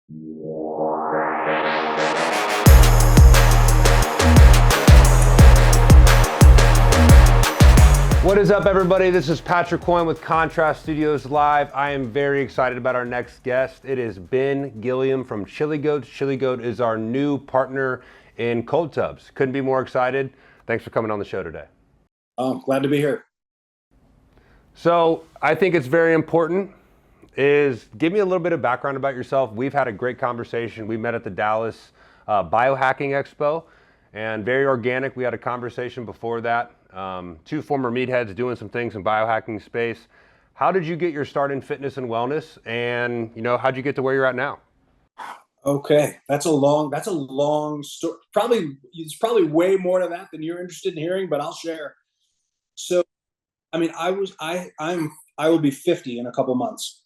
What is up, everybody? This is Patrick Coyne with Contrast Studios Live. I am very excited about our next guest. It is Ben Gilliam from Chili Goats. Chili Goat is our new partner in cold tubs. Couldn't be more excited. Thanks for coming on the show today. Oh, glad to be here. So I think it's very important is give me a little bit of background about yourself. We've had a great conversation. We met at the Dallas Biohacking Expo and very organic. We had a conversation before that. Two former meatheads doing some things in biohacking space. How did you get your start in fitness and wellness? And how'd you get to where you're at now? Okay, that's a long story. It's probably way more to that than you're interested in hearing, but I'll share. So, I mean, I will be 50 in a couple months,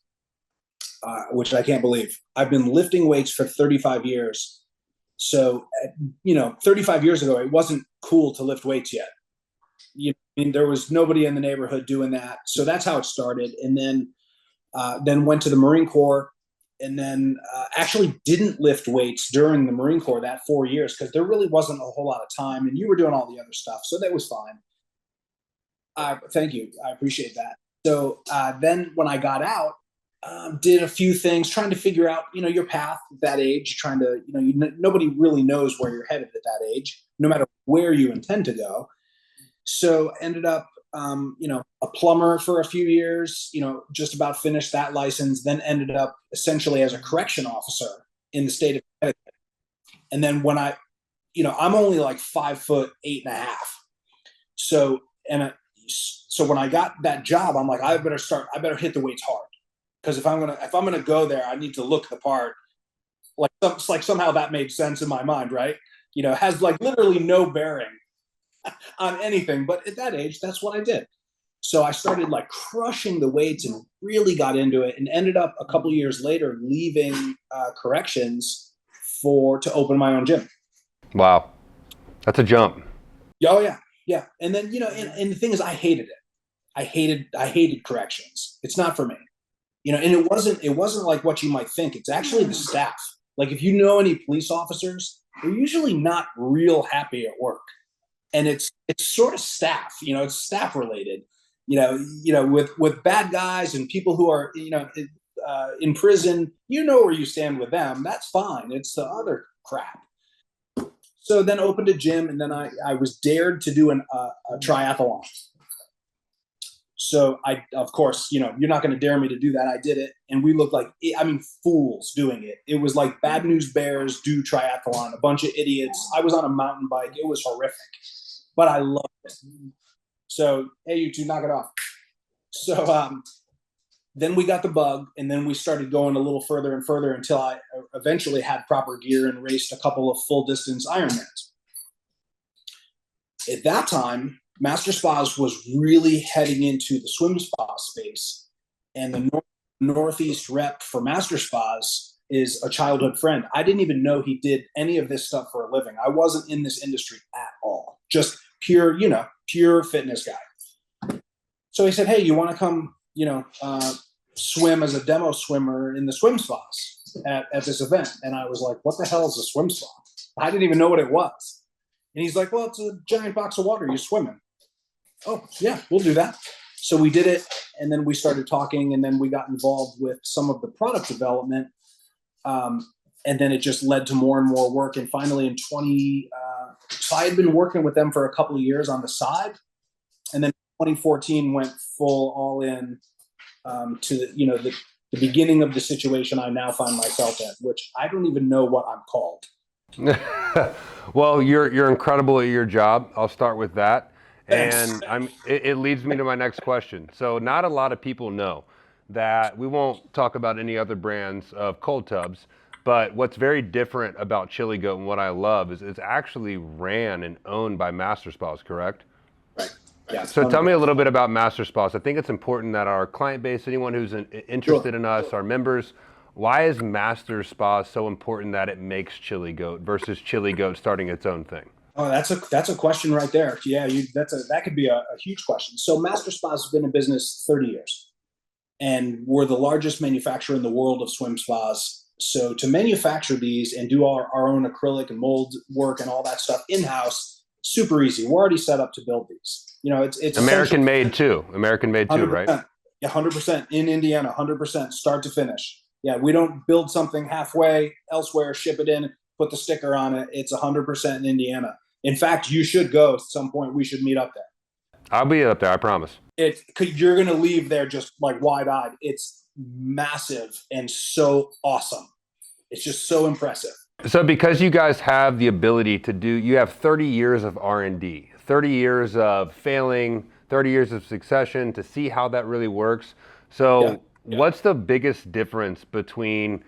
which I can't believe. I've been lifting weights for 35 years. So, 35 years ago, it wasn't cool to lift weights yet. There was nobody in the neighborhood doing that. So that's how it started. And then went to the Marine Corps, and then actually didn't lift weights during the Marine Corps that 4 years because there really wasn't a whole lot of time, and you were doing all the other stuff. So that was fine. Thank you. I appreciate that. So then when I got out, did a few things, trying to figure out, your path at that age, trying to, nobody really knows where you're headed at that age, no matter where you intend to go. So ended up, a plumber for a few years, just about finished that license, then ended up essentially as a correction officer in the state of Connecticut. And then when I'm only like 5'8.5". So when I got that job, I'm like, I better hit the weights hard. Because if I'm going to go there, I need to look the part. Like somehow that made sense in my mind, right? Has like literally no bearing on anything, but at that age, that's what I did. So I started like crushing the weights and really got into it, and ended up a couple of years later leaving corrections to open my own gym. Wow, that's a jump. Oh yeah. And then and the thing is, I hated it. I hated corrections. It's not for me. And it wasn't like what you might think. It's actually the staff. Like if you know any police officers, they're usually not real happy at work. And it's sort of staff, it's staff related, with bad guys and people who are, in prison, where you stand with them. That's fine. It's the other crap. So then opened a gym, and then I was dared to do a triathlon. So of course, you're not going to dare me to do that. I did it, and we looked like, fools doing it. It was like Bad News Bears do triathlon, a bunch of idiots. I was on a mountain bike. It was horrific, but I loved it. So, hey, you two, knock it off. So then we got the bug, and then we started going a little further and further until I eventually had proper gear and raced a couple of full distance Ironmans. At that time, Master Spas was really heading into the swim spa space, and the Northeast rep for Master Spas is a childhood friend. I didn't even know he did any of this stuff for a living. I wasn't in this industry at all. Just pure fitness guy. So he said, hey, you want to come, swim as a demo swimmer in the swim spas at this event? And I was like, what the hell is a swim spa? I didn't even know what it was. And he's like, well, it's a giant box of water. You swim in. Oh, yeah, we'll do that. So we did it, and then we started talking, and then we got involved with some of the product development, and then it just led to more and more work. And finally so I had been working with them for a couple of years on the side, and then 2014 went full all in to the beginning of the situation I now find myself in, which I don't even know what I'm called. Well, you're incredible at your job. I'll start with that. And it leads me to my next question. So not a lot of people know that we won't talk about any other brands of cold tubs, but what's very different about Chili Goat and what I love is it's actually ran and owned by Master Spas, correct? Right. Yeah. So tell me a little bit about Master Spas. I think it's important that our client base, anyone who's interested in us, our members, why is Master Spas so important that it makes Chili Goat versus Chili Goat starting its own thing? Oh, that's a question right there. Yeah, that could be a huge question. So Master Spas has been in business 30 years, and we're the largest manufacturer in the world of swim spas. So to manufacture these and do our own acrylic and mold work and all that stuff in-house, super easy. We're already set up to build these. It's American made too. American made too, right? 100%. Yeah, 100% in Indiana, 100% start to finish. Yeah, we don't build something halfway elsewhere, ship it in, put the sticker on it. It's 100% in Indiana. In fact, you should go at some point. We should meet up there. I'll be up there, I promise. You're going to leave there just like wide-eyed. It's massive and so awesome. It's just so impressive. So because you guys have the ability to do, you have 30 years of R&D, 30 years of failing, 30 years of succession to see how that really works. So what's the biggest difference between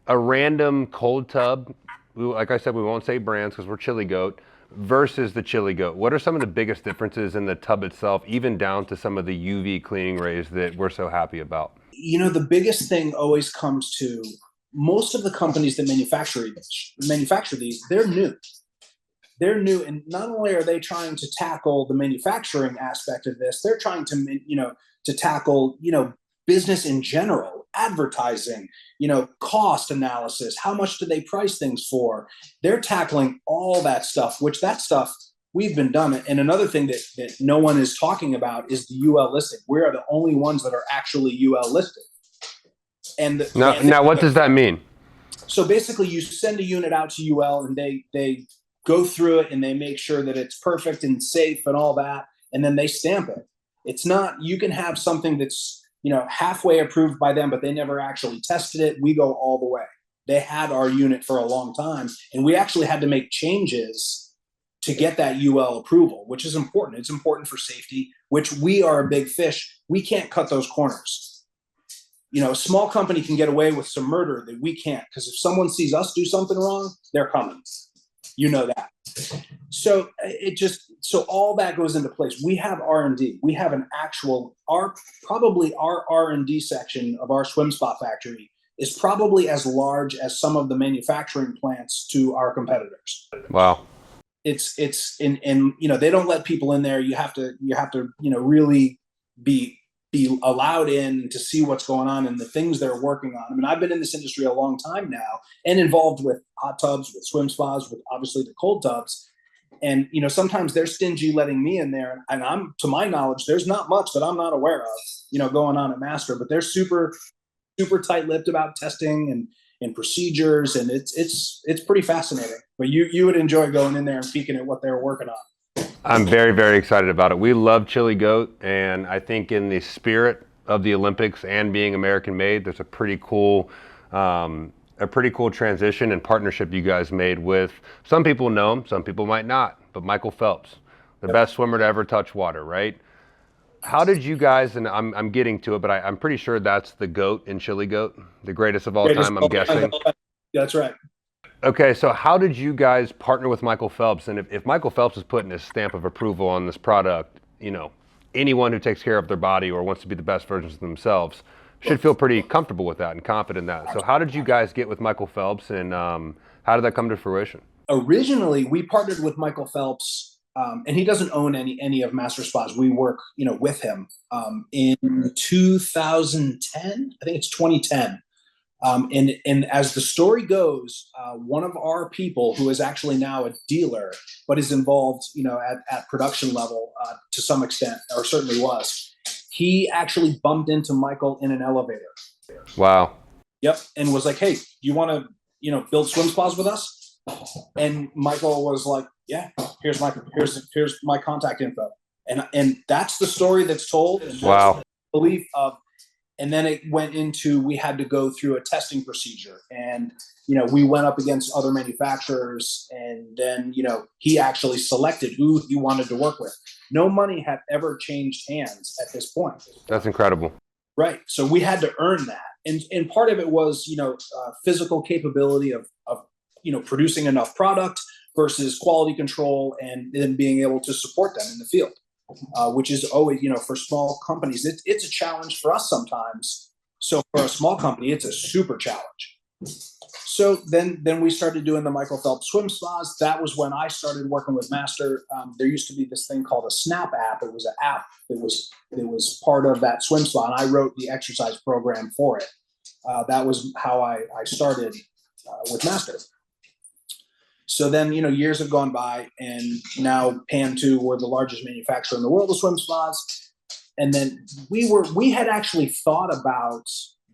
a random cold tub, like I said, we won't say brands because we're Chili Goat, versus the Chili Goat? What are some of the biggest differences in the tub itself, even down to some of the UV cleaning rays that we're so happy about? The biggest thing always comes to most of the companies that manufacture these, they're new. They're new, and not only are they trying to tackle the manufacturing aspect of this, they're trying to tackle business in general, advertising, cost analysis, how much do they price things for? They're tackling all that stuff, which that stuff we've been done. And another thing that no one is talking about is the UL listing. We are the only ones that are actually UL listed. And now what does that mean? So basically, you send a unit out to UL, and they go through it and they make sure that it's perfect and safe and all that, and then they stamp it. It's not, you can have something that's halfway approved by them, but they never actually tested it. We go all the way. They had our unit for a long time, and we actually had to make changes to get that UL approval, which is important. It's important for safety, which we are a big fish. We can't cut those corners. A small company can get away with some murder that we can't, because if someone sees us do something wrong, they're coming. That. So so all that goes into place. We have R&D. We have our R&D section of our swim spa factory is probably as large as some of the manufacturing plants to our competitors. Wow. It's they don't let people in there. You have to really be allowed in to see what's going on and the things they're working on. I mean, I've been in this industry a long time now and involved with hot tubs, with swim spas, with obviously the cold tubs. And, sometimes they're stingy letting me in there. And to my knowledge, there's not much that I'm not aware of, going on at Master, but they're super, super tight-lipped about testing and procedures. And it's pretty fascinating, but you would enjoy going in there and peeking at what they're working on. I'm very, very excited about it. We love Chili Goat, and I think in the spirit of the Olympics and being American made, there's a pretty cool transition and partnership you guys made with, some people know him, some people might not, but Michael Phelps, the best swimmer to ever touch water, right? How did you guys, and I'm getting to it, but I'm pretty sure that's the GOAT in Chili Goat, the greatest of all time, I'm guessing. That's right. Okay, so how did you guys partner with Michael Phelps? And if Michael Phelps is putting his stamp of approval on this product, anyone who takes care of their body or wants to be the best versions of themselves should feel pretty comfortable with that and confident in that. So how did you guys get with Michael Phelps, and how did that come to fruition? Originally, we partnered with Michael Phelps, and he doesn't own any of Master Spas. We work, with him in 2010. I think it's 2010. And as the story goes, one of our people who is actually now a dealer, but is involved, at production level to some extent, or certainly was, he actually bumped into Michael in an elevator. Wow. Yep. And was like, hey, you want to, build swim spas with us? And Michael was like, yeah, here's my contact info. And that's the story that's told. And wow. The belief of. And then it went into, we had to go through a testing procedure, and, we went up against other manufacturers, and then, he actually selected who he wanted to work with. No money had ever changed hands at this point. That's incredible. Right. So we had to earn that. And part of it was, physical capability of producing enough product versus quality control, and then being able to support them in the field. Which is always, for small companies, it's a challenge for us sometimes. So for a small company, it's a super challenge. So then we started doing the Michael Phelps swim spas. That was when I started working with Master. There used to be this thing called a Snap app. It was an app that was part of that swim spa, and I wrote the exercise program for it. That was how I started with Master. So then, years have gone by, and now Pan 2, we're the largest manufacturer in the world of swim spas. And then we had actually thought about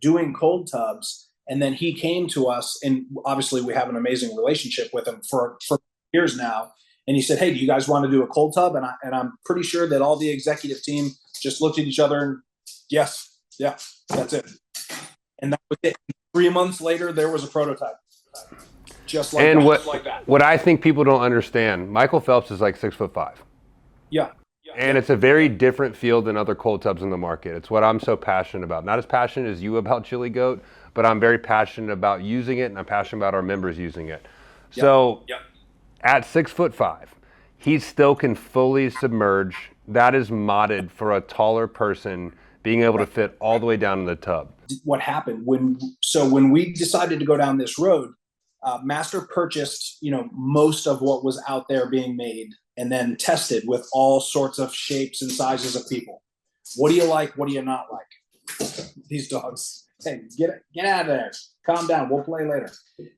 doing cold tubs, and then he came to us, and obviously we have an amazing relationship with him for years now. And he said, "Hey, do you guys want to do a cold tub?" And I'm pretty sure that all the executive team just looked at each other and, yes, yeah, that's it. And that was it. 3 months later, there was a prototype. Just like and that. What I think people don't understand, Michael Phelps is like 6'5". Yeah. And it's a very different field than other cold tubs in the market. It's what I'm so passionate about. Not as passionate as you about Chili Goat, but I'm very passionate about using it, and I'm passionate about our members using it. So at 6'5", he still can fully submerge. That is modded for a taller person being able to fit all the way down in the tub. What happened when we decided to go down this road, Master purchased, most of what was out there being made, and then tested with all sorts of shapes and sizes of people. What do you like? What do you not like? These dogs. Hey, get out of there. Calm down. We'll play later.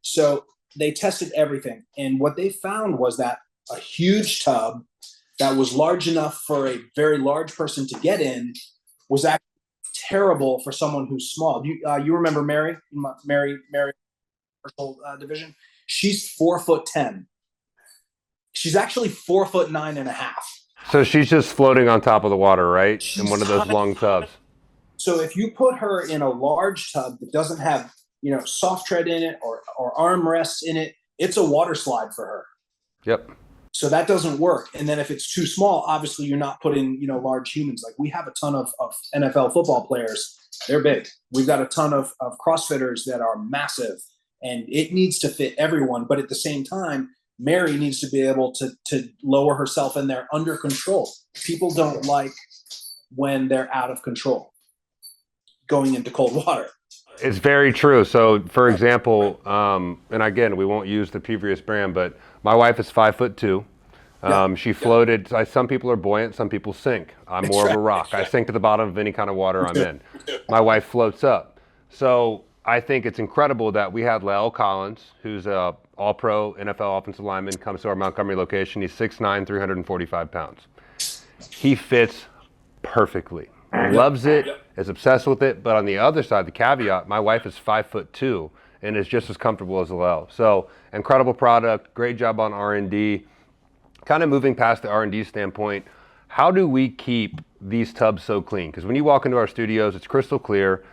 So they tested everything. And what they found was that a huge tub that was large enough for a very large person to get in was actually terrible for someone who's small. You remember Mary division? She's 4'10". She's actually 4'9.5". So she's just floating on top of the water, right? In one of those long tubs. So if you put her in a large tub that doesn't have, soft tread in it or armrests in it, it's a water slide for her. Yep. So that doesn't work. And then if it's too small, obviously you're not putting, large humans. Like we have a ton of NFL football players. They're big. We've got a ton of CrossFitters that are massive, and it needs to fit everyone. But at the same time, Mary needs to be able to lower herself in there under control. People don't like when they're out of control going into cold water. It's very true. So, for example, and again, we won't use the previous brand, but my wife is 5'2". She floated. Some people are buoyant, some people sink. I'm more of a rock. I sink to the bottom of any kind of water I'm in. My wife floats up. So I think it's incredible that we had La'el Collins, who's a all-pro NFL offensive lineman, comes to our Montgomery location. He's 6'9", 345 pounds. He fits perfectly. Loves it, is obsessed with it. But on the other side, the caveat, my wife is 5'2" and is just as comfortable as La'el. So incredible product, great job on R&D. Kind of moving past the R&D standpoint, how do we keep these tubs so clean? Because when you walk into our studios, it's crystal clear.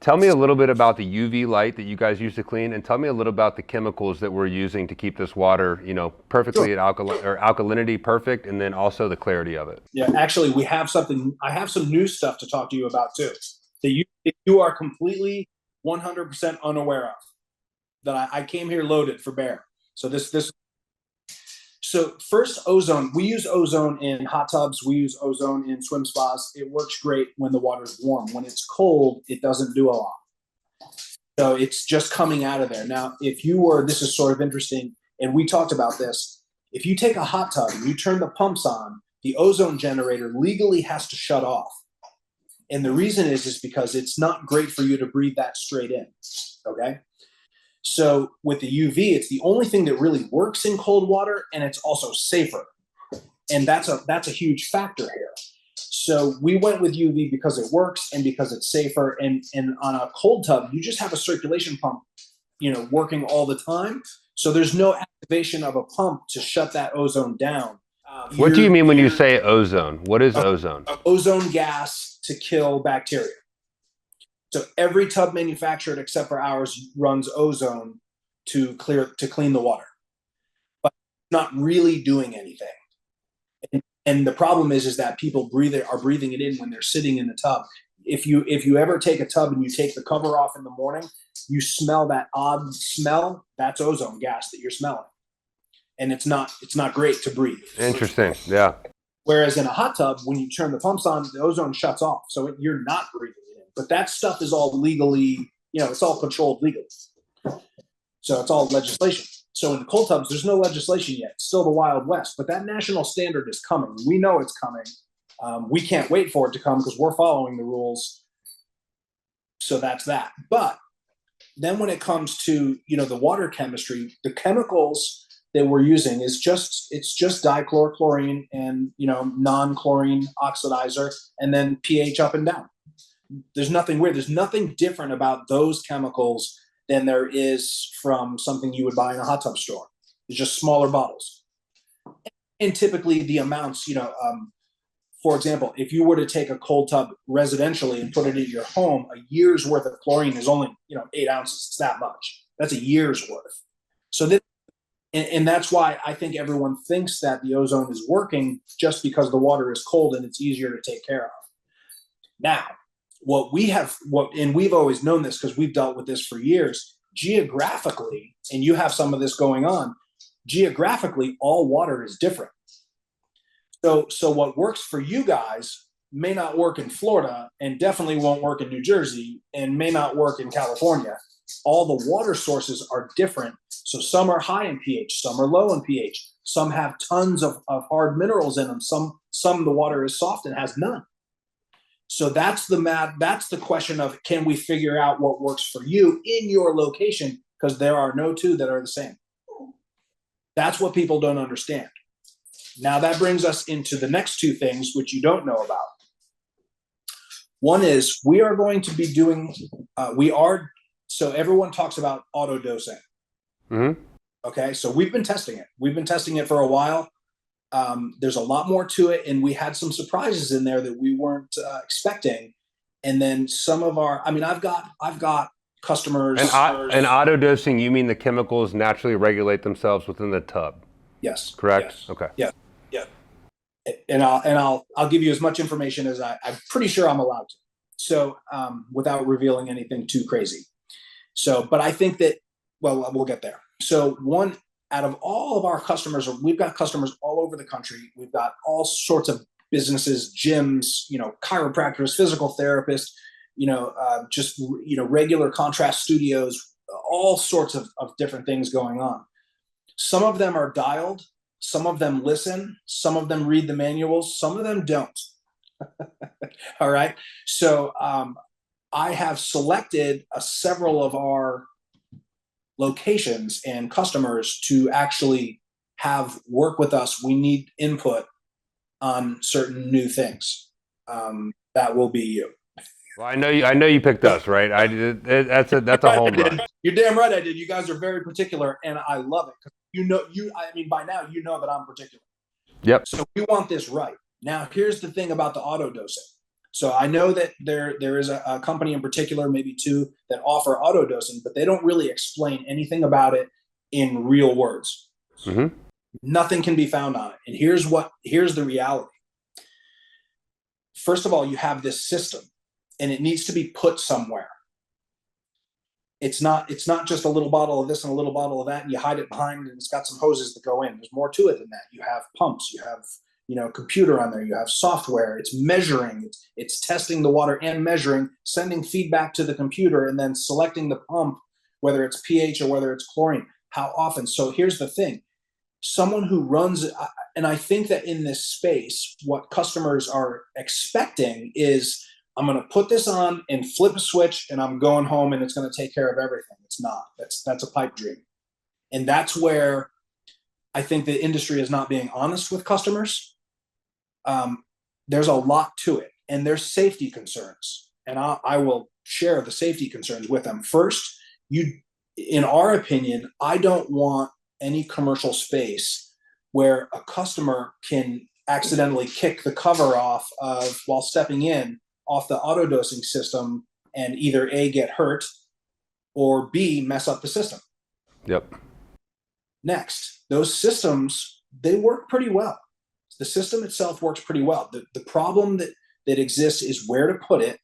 Tell me a little bit about the UV light that you guys use to clean, and tell me a little about the chemicals that we're using to keep this water, perfectly at alkalinity perfect, and then also the clarity of it. Yeah, actually, I have some new stuff to talk to you about too, that you are completely 100% unaware of, that I came here loaded for bear. So first, ozone. We use ozone in hot tubs. We use ozone in swim spas. It works great when the water's warm. When it's cold, it doesn't do a lot. So it's just coming out of there. Now, this is sort of interesting, and we talked about this. If you take a hot tub and you turn the pumps on, the ozone generator legally has to shut off. And the reason is because it's not great for you to breathe that straight in, okay? So with the UV, it's the only thing that really works in cold water, and it's also safer. And that's a huge factor here. So we went with UV because it works and because it's safer. And on a cold tub, you just have a circulation pump, working all the time. So there's no activation of a pump to shut that ozone down. What do you mean when you say ozone? What is ozone? Ozone gas to kill bacteria. So every tub manufactured except for ours runs ozone to clean the water, but not really doing anything. And the problem is that people are breathing it in when they're sitting in the tub. If you ever take a tub and you take the cover off in the morning, you smell that odd smell. That's ozone gas that you're smelling, and it's not great to breathe. Interesting. Yeah. Whereas in a hot tub, when you turn the pumps on, the ozone shuts off, so you're not breathing. But that stuff is all legally, it's all controlled legally. So it's all legislation. So in the cold tubs, there's no legislation yet. It's still the Wild West. But that national standard is coming. We know it's coming. We can't wait for it to come because we're following the rules. So that's that. But then when it comes to, the water chemistry, the chemicals that we're using it's just dichlorochlorine and, non-chlorine oxidizer, and then pH up and down. There's nothing weird. There's nothing different about those chemicals than there is from something you would buy in a hot tub store. It's just smaller bottles. And typically the amounts, for example, if you were to take a cold tub residentially and put it in your home, a year's worth of chlorine is only, 8 ounces. It's that much. That's a year's worth. So that, and that's why I think everyone thinks that the ozone is working, just because the water is cold and it's easier to take care of. Now, and we've always known this because we've dealt with this for years, geographically, and you have some of this going on, geographically, all water is different. So what works for you guys may not work in Florida, and definitely won't work in New Jersey, and may not work in California. All the water sources are different. So some are high in pH, some are low in pH. Some have tons of hard minerals in them. Some the water is soft and has none. So that's the question of, can we figure out what works for you in your location? Because there are no two that are the same. That's what people don't understand. Now that brings us into the next two things, which you don't know about. One is we are going to be doing, so everyone talks about auto dosing. Mm-hmm. Okay, so we've been testing it. We've been testing it for a while. There's a lot more to it, and we had some surprises in there that we weren't expecting. And then some of I've got customers. And auto dosing, you mean the chemicals naturally regulate themselves within the tub? Yes. Correct. Yes. Okay. Yeah. Yeah. And I'll give you as much information as I'm pretty sure I'm allowed to. So without revealing anything too crazy. So, but I think that, well, we'll get there. So out of all of our customers, we've got customers all over the country. We've got all sorts of businesses, gyms, chiropractors, physical therapists, regular contrast studios, all sorts of different things going on. Some of them are dialed, some of them listen, some of them read the manuals, some of them don't. All right. So I have selected several of our locations and customers to actually have work with us. We need input on certain new things. That will be you. Well, I know you picked us, right? That's a home run. You're damn right I did. You guys are very particular, and I love it. By now you know that I'm particular. Yep. So we want this right. Now, here's the thing about the auto dosing. So I know that there is a company in particular, maybe two, that offer auto dosing, but they don't really explain anything about it in real words. Mm-hmm. Nothing can be found on it. And here's the reality. First of all, you have this system, and it needs to be put somewhere. It's not just a little bottle of this and a little bottle of that, and you hide it behind, and it's got some hoses that go in. There's more to it than that. You have pumps, you have computer on there, you have software, it's measuring, it's testing the water and measuring, sending feedback to the computer, and then selecting the pump, whether it's pH or whether it's chlorine, how often. So here's the thing, someone who runs, and I think that in this space, what customers are expecting is, I'm going to put this on and flip a switch and I'm going home and it's going to take care of everything. It's not. That's a pipe dream. And that's where I think the industry is not being honest with customers. There's a lot to it, and there's safety concerns, and I will share the safety concerns with them. First, in our opinion, I don't want any commercial space where a customer can accidentally kick the cover off while stepping in off the auto dosing system and either A, get hurt, or B, mess up the system. Yep. Next, those systems, they work pretty well. The system itself works pretty well. The problem that exists is where to put it,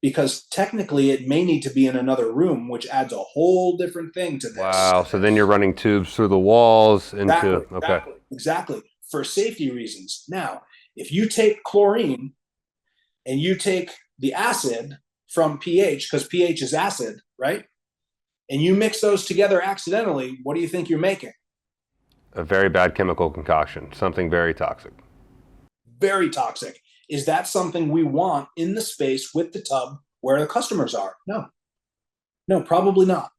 because technically it may need to be in another room, which adds a whole different thing to this. Wow. So then you're running tubes through the walls into, Exactly. For safety reasons. Now, if you take chlorine and you take the acid from pH, because pH is acid, right? And you mix those together accidentally, what do you think you're making? A very bad chemical concoction, something very toxic. Very toxic. Is that something we want in the space with the tub where the customers are? No. No, probably not.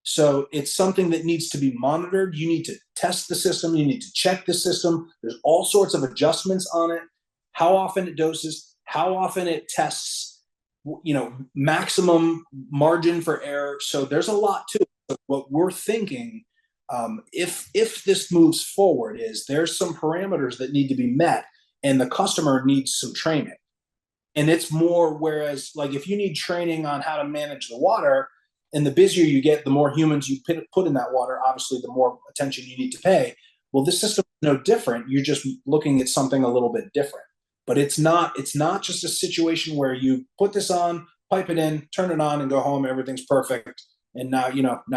So it's something that needs to be monitored. You need to test the system. You need to check the system. There's all sorts of adjustments on it, how often it doses, how often it tests, maximum margin for error. So there's a lot to it. But what we're thinking, if this moves forward, is there's some parameters that need to be met, and the customer needs some training. And it's more, whereas like if you need training on how to manage the water, and the busier you get, the more humans you put in that water, obviously the more attention you need to pay. Well, this system is no different. You're just looking at something a little bit different. But it's not just a situation where you put this on, pipe it in, turn it on, and go home, everything's perfect, and now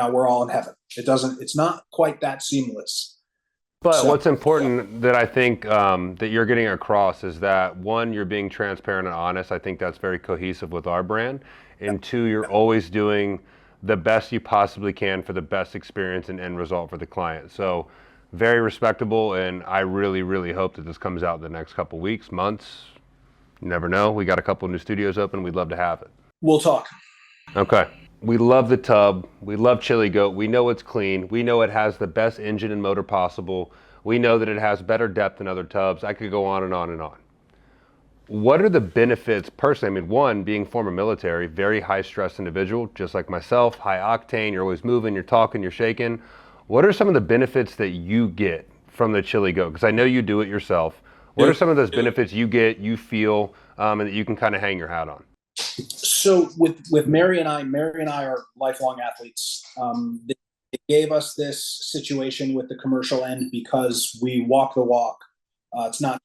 we're all in heaven. It's not quite that seamless. But So what's important that I think that you're getting across is that one, you're being transparent and honest. I think that's very cohesive with our brand. And two, you're always doing the best you possibly can for the best experience and end result for the client. So very respectable, and I really, really hope that this comes out in the next couple weeks, months. You never know. We got a couple new studios open. We'd love to have it. we'll talk. Okay. We love the tub. We love Chili Goat. We know it's clean. We know it has the best engine and motor possible. We know that it has better depth than other tubs. I could go on and on and on. What are the benefits personally? I mean, one, being former military, very high stress individual, just like myself, high octane, you're always moving, you're talking, you're shaking. What are some of the benefits that you get from the Chili Goat? Because I know you do it yourself. What are some of those benefits you get, you feel, and that you can kind of hang your hat on? So with Mary and I are lifelong athletes. They gave us this situation with the commercial end because we walk the walk. It's not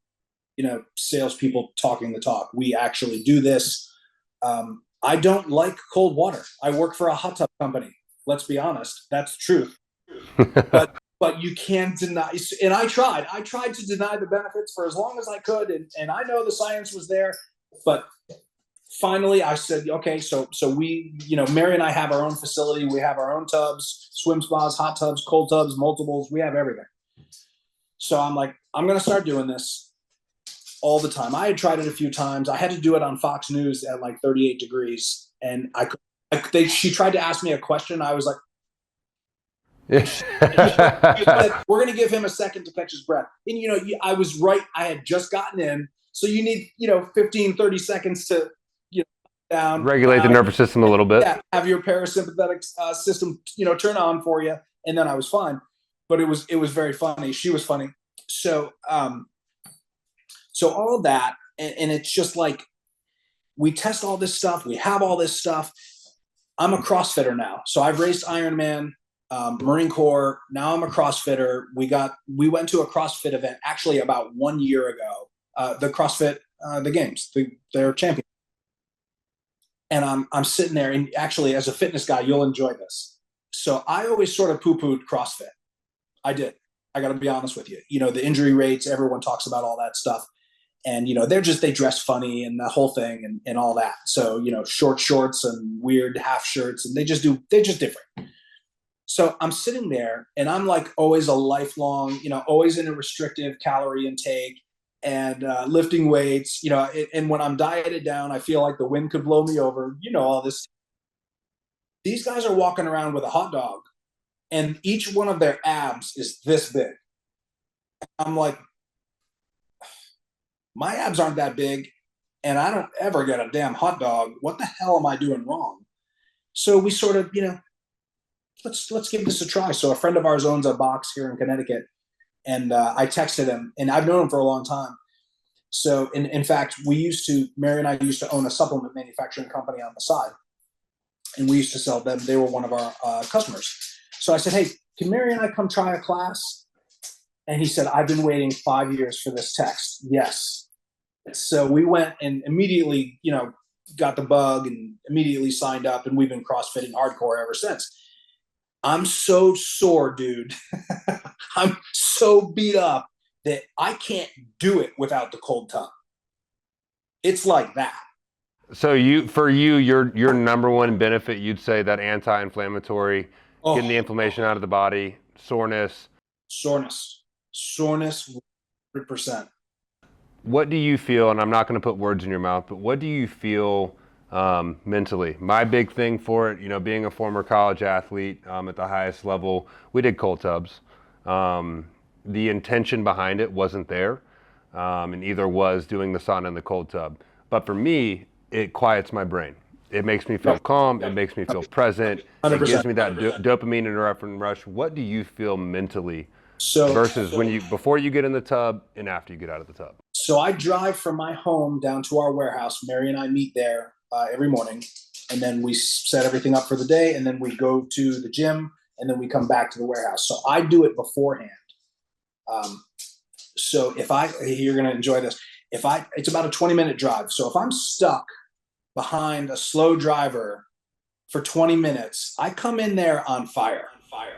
salespeople talking the talk. We actually do this. I don't like cold water. I work for a hot tub company. Let's be honest. That's the truth. But you can't deny. And I tried to deny the benefits for as long as I could, and I know the science was there, but finally I said, okay, so we, Mary and I have our own facility. We have our own tubs, swim spas, hot tubs, cold tubs, multiples. We have everything. So I'm like, I'm going to start doing this all the time. I had tried it a few times. I had to do it on Fox News at like 38 degrees. And she tried to ask me a question. I was like, we're going to give him a second to catch his breath. And, I was right. I had just gotten in. So you need, 15, 30 seconds to, down, Regulate the nervous system a little bit. Yeah, have your parasympathetic system, turn on for you, and then I was fine. But it was very funny. She was funny. So so all of that, and it's just like we test all this stuff. We have all this stuff. I'm a CrossFitter now, so I've raced Ironman, Marine Corps. Now I'm a CrossFitter. We went to a CrossFit event actually about 1 year ago. The CrossFit the games, their champion. And I'm sitting there, and actually, as a fitness guy, you'll enjoy this. So I always sort of poo-pooed CrossFit. I did. I got to be honest with you. The injury rates, everyone talks about all that stuff. And, they dress funny and the whole thing and all that. So, short shorts and weird half shirts, and they're just different. So I'm sitting there, and I'm like always a lifelong, always in a restrictive calorie intake, and lifting weights, and when I'm dieted down, I feel like the wind could blow me over, all this. These guys are walking around with a hot dog, and each one of their abs is this big. I'm like, my abs aren't that big, and I don't ever get a damn hot dog. What the hell am I doing wrong? So we sort of, let's give this a try. So a friend of ours owns a box here in Connecticut, and I texted him, and I've known him for a long time. So in fact, Mary and I used to own a supplement manufacturing company on the side, and we used to sell them. They were one of our customers. So I said, hey, can Mary and I come try a class? And he said, I've been waiting 5 years for this text. Yes. So we went and immediately, got the bug and immediately signed up, and we've been CrossFitting hardcore ever since. I'm so sore, dude. I'm so beat up that I can't do it without the cold tub. It's like that. So your number one benefit, you'd say that anti-inflammatory, getting the inflammation out of the body, soreness. Soreness, 100%. What do you feel, and I'm not going to put words in your mouth, but what do you feel mentally. My big thing for it, being a former college athlete at the highest level, we did cold tubs. The intention behind it wasn't there, and either was doing the sauna and the cold tub. But for me, it quiets my brain. It makes me feel calm. It makes me feel present. It gives 100%. me that dopamine and endorphin rush. What do you feel mentally So, versus before you get in the tub and after you get out of the tub? so I drive from my home down to our warehouse. Mary and I meet there every morning, and then we set everything up for the day, and then we go to the gym, and then we come back to the warehouse. So I do it beforehand. Um, so you're going to enjoy this. It's about a 20-minute drive. So if I'm stuck behind a slow driver for 20 minutes, I come in there on fire.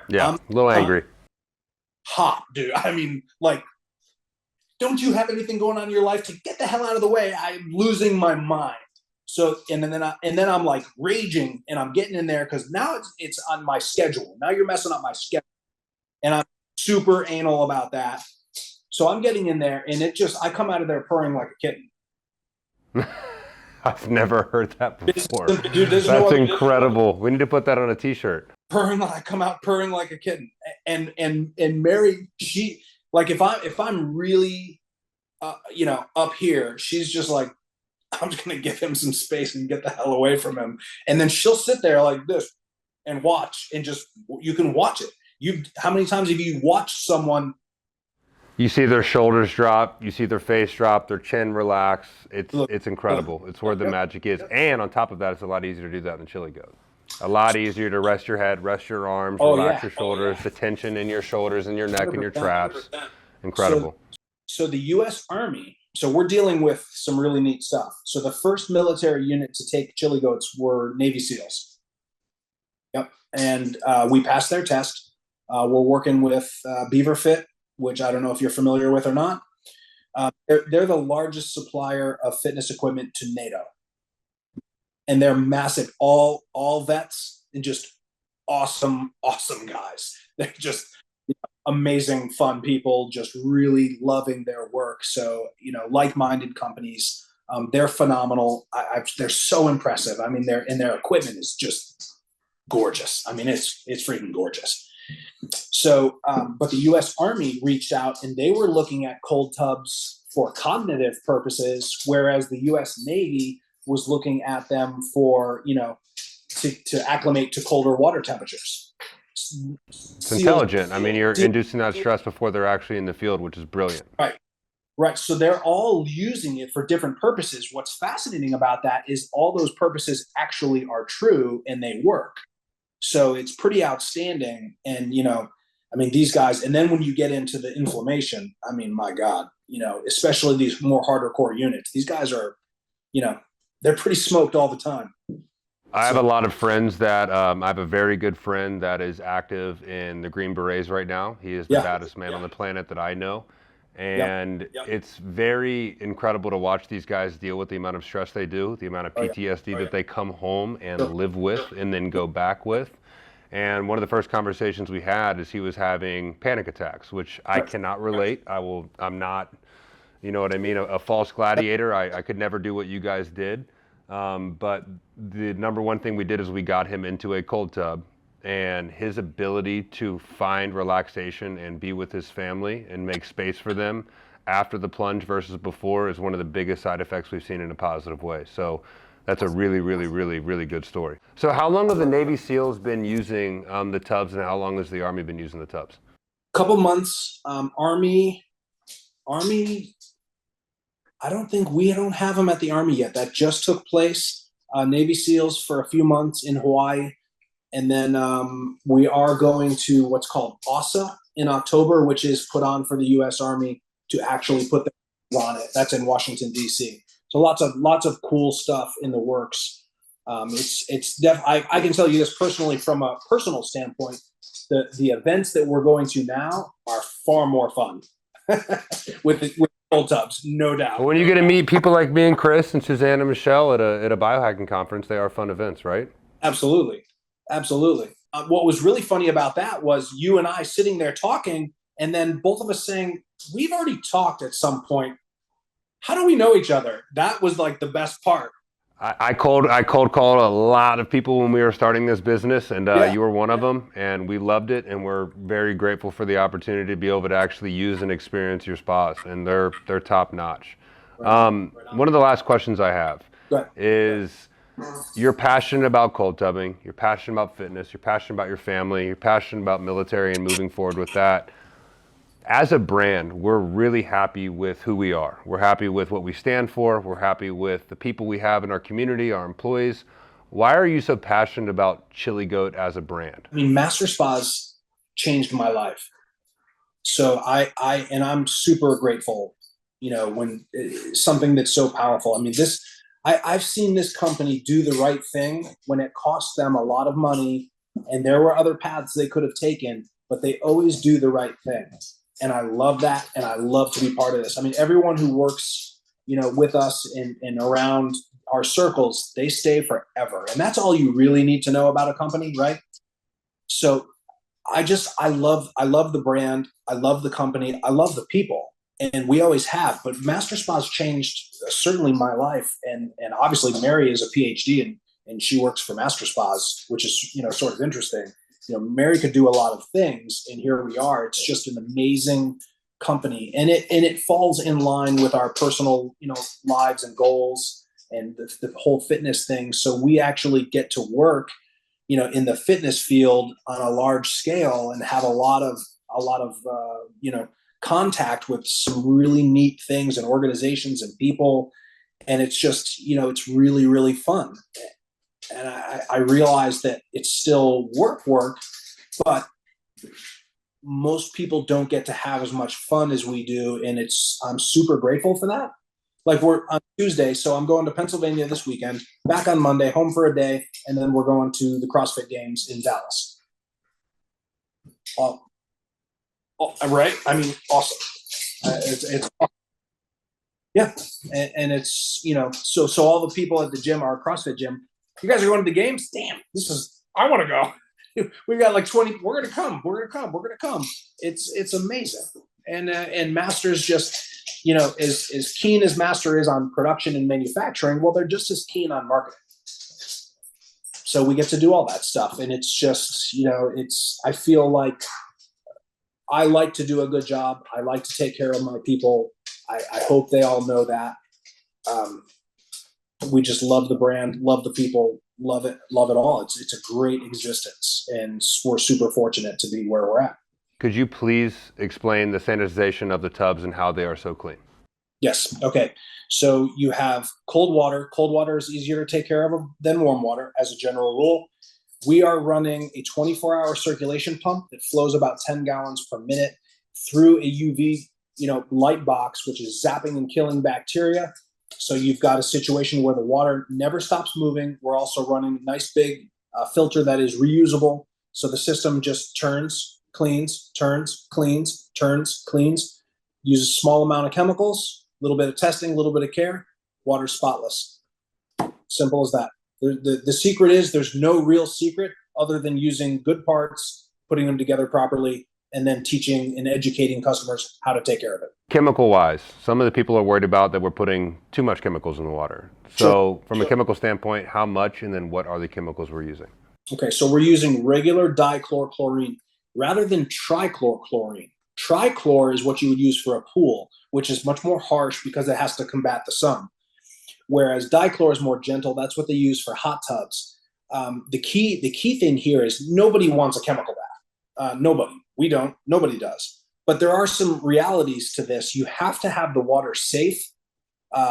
Yeah, I'm a little angry. hot, dude. I mean, like, don't you have anything going on in your life? To get the hell out of the way. I'm losing my mind. So, and then I'm like raging, and I'm getting in there because now it's on my schedule. Now you're messing up my schedule, and I'm super anal about that. So I'm getting in there, and I come out of there purring like a kitten. I've never heard that before. Dude, That's incredible. We need to put that on a t-shirt. I come out purring like a kitten. And Mary, she, like, if I'm really up here, she's just like, I'm just gonna give him some space and get the hell away from him. And then she'll sit there like this and watch, and you can watch it. How many times have you watched someone? You see their shoulders drop, you see their face drop, their chin relax. It's incredible. It's where the magic is. And on top of that, it's a lot easier to do that in Chili Goat. A lot easier to rest your head, rest your arms, relax your shoulders, the tension in your shoulders and your neck and your traps. Incredible. So the U.S. Army, so we're dealing with some really neat stuff. So the first military unit to take Chili Goats were Navy SEALs. Yep. And we passed their test. We're working with Beaver Fit, which I don't know if you're familiar with or not. They're the largest supplier of fitness equipment to NATO. And they're massive, all vets, and just awesome guys. They're just amazing, fun people, just really loving their work. So, like-minded companies, they're phenomenal. They're so impressive. I mean, their equipment is just gorgeous. I mean, it's freaking gorgeous. So, but the U.S. Army reached out, and they were looking at cold tubs for cognitive purposes, whereas the U.S. Navy was looking at them for, to acclimate to colder water temperatures. It's intelligent. I mean, you're inducing that stress before they're actually in the field, which is brilliant. Right. So they're all using it for different purposes. What's fascinating about that is all those purposes actually are true and they work. So it's pretty outstanding. And, I mean, these guys, and then when you get into the inflammation, I mean, my God, especially these more harder core units, these guys are, they're pretty smoked all the time. I have a lot of friends that, I have a very good friend that is active in the Green Berets right now. He is the baddest man on the planet that I know. And it's very incredible to watch these guys deal with the amount of stress they do, the amount of PTSD that they come home and live with and then go back with. And one of the first conversations we had is he was having panic attacks, which I cannot relate. I'm not, you know what I mean, a false gladiator. I could never do what you guys did. But the number one thing we did is we got him into a cold tub, and his ability to find relaxation and be with his family and make space for them after the plunge versus before is one of the biggest side effects we've seen in a positive way. So that's a really, really, really, really good story. So how long have the Navy SEALs been using the tubs, and how long has the Army been using the tubs? Couple months. Army, I don't have them at the Army yet. That just took place. Navy SEALs for a few months in Hawaii. And then we are going to what's called OSA in October, which is put on for the U.S. Army to actually put the on it. That's in Washington, D.C. So lots of cool stuff in the works. I can tell you this personally from a personal standpoint. The events that we're going to now are far more fun with cold tubs, no doubt. When you get to meet people like me and Chris and Suzanne and Michelle at a biohacking conference, they are fun events, right? Absolutely. What was really funny about that was you and I sitting there talking, and then both of us saying, we've already talked at some point. How do we know each other? That was like the best part. I cold called a lot of people when we were starting this business, and Yeah. you were one of them, and we loved it, and we're very grateful for the opportunity to be able to actually use and experience your spas, and they're top notch. Right on. Right on. One of the last questions I have Go ahead. is, you're passionate about cold tubbing, you're passionate about fitness, you're passionate about your family, you're passionate about military and moving forward with that. As a brand, we're really happy with who we are. We're happy with what we stand for. We're happy with the people we have in our community, our employees. Why are you so passionate about Chili Goat as a brand? I mean, Master Spas changed my life. So and I'm super grateful, when something that's so powerful. I mean, I've seen this company do the right thing when it cost them a lot of money, and there were other paths they could have taken, but they always do the right thing. And I love that. And I love to be part of this. I mean, everyone who works, with us and around our circles, they stay forever. And that's all you really need to know about a company, right? So I love the brand. I love the company. I love the people, and we always have. But Master Spa's changed certainly my life, and obviously Mary is a PhD and she works for Master Spas, which is sort of interesting. Mary could do a lot of things, and here we are. It's just an amazing company, and it falls in line with our personal lives and goals and the whole fitness thing. So we actually get to work in the fitness field on a large scale and have a lot of contact with some really neat things and organizations and people. And it's just, it's really, really fun. And I realize that it's still work, but most people don't get to have as much fun as we do. And I'm super grateful for that. Like, we're on Tuesday, so I'm going to Pennsylvania this weekend, back on Monday, home for a day, and then we're going to the CrossFit Games in Dallas. Right? I mean, awesome. It's awesome. Yeah, and it's so all the people at the gym, our CrossFit gym, you guys are going to the games. Damn, I want to go. We've got like 20. We're gonna come. It's amazing, and Masters just. As keen as Master is on production and manufacturing, well, they're just as keen on marketing. So we get to do all that stuff. And it's just, I feel like I like to do a good job. I like to take care of my people. I hope they all know that. We just love the brand, love the people, love it all. It's a great existence. And we're super fortunate to be where we're at. Could you please explain the sanitization of the tubs and how they are so clean? Yes. Okay. So you have cold water. Cold water is easier to take care of than warm water as a general rule. We are running a 24-hour circulation pump that flows about 10 gallons per minute through a UV, light box, which is zapping and killing bacteria. So you've got a situation where the water never stops moving. We're also running a nice big filter that is reusable. So the system just turns, cleans, turns, cleans, turns, cleans, uses a small amount of chemicals, a little bit of testing, a little bit of care, water spotless. Simple as that. The secret is there's no real secret other than using good parts, putting them together properly, and then teaching and educating customers how to take care of it. Chemical wise, some of the people are worried about that we're putting too much chemicals in the water. So from a chemical standpoint, how much, and then what are the chemicals we're using? Okay, so we're using regular dichlorochlorine rather than trichlorochlorine. Trichlor is what you would use for a pool, which is much more harsh because it has to combat the sun. Whereas dichlor is more gentle. That's what they use for hot tubs. The key thing here is nobody wants a chemical bath. Nobody. We don't. Nobody does. But there are some realities to this. You have to have the water safe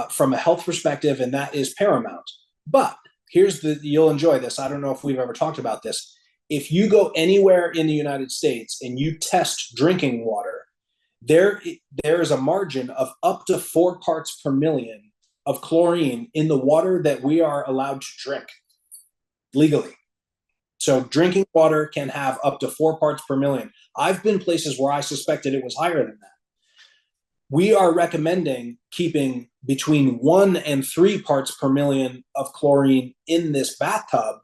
from a health perspective, and that is paramount. But you'll enjoy this. I don't know if we've ever talked about this. If you go anywhere in the United States and you test drinking water, there is a margin of up to 4 parts per million of chlorine in the water that we are allowed to drink legally. So drinking water can have up to 4 parts per million. I've been places where I suspected it was higher than that. We are recommending keeping between 1 and 3 parts per million of chlorine in this bathtub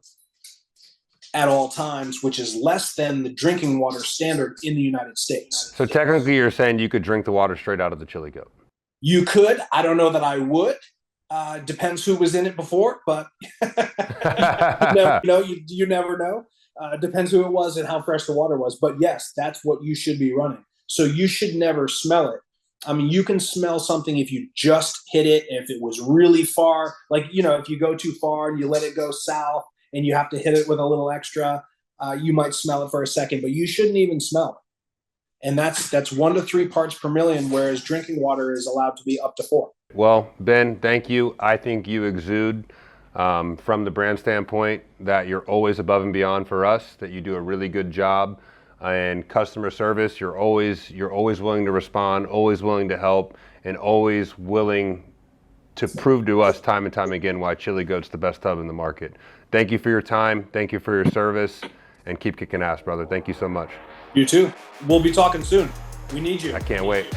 at all times, which is less than the drinking water standard in the United States. So technically you're saying you could drink the water straight out of the Chili Goat? You could. I don't know that I would. Depends who was in it before, but you never know. Depends who it was and how fresh the water was. But yes, that's what you should be running. So you should never smell it. I mean, you can smell something if you just hit it, if it was really far. Like, if you go too far and you let it go south and you have to hit it with a little extra, you might smell it for a second, but you shouldn't even smell it. And that's 1 to 3 parts per million, whereas drinking water is allowed to be up to 4. Well, Ben, thank you. I think you exude from the brand standpoint that you're always above and beyond for us, that you do a really good job. And customer service, you're always willing to respond, always willing to help, and always willing to prove to us time and time again why Chili Goat's the best tub in the market. Thank you for your time. Thank you for your service, and keep kicking ass, brother. Thank you so much. You too. We'll be talking soon. We need you. I can't wait.